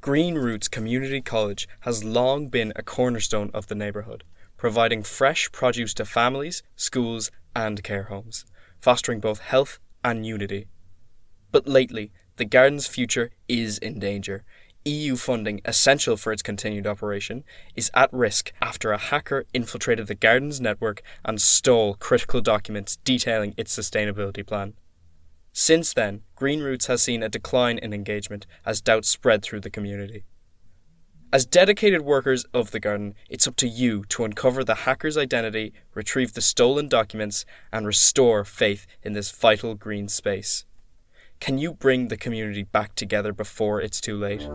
Green Roots Community College has long been a cornerstone of the neighbourhood, providing fresh produce to families, schools and care homes, fostering both health and unity. But lately, the garden's future is in danger. EU funding, essential for its continued operation, is at risk after a hacker infiltrated the garden's network and stole critical documents detailing its sustainability plan. Since then, Green Roots has seen a decline in engagement as doubts spread through the community. As dedicated workers of the garden, it's up to you to uncover the hacker's identity, retrieve the stolen documents, and restore faith in this vital green space. Can you bring the community back together before it's too late?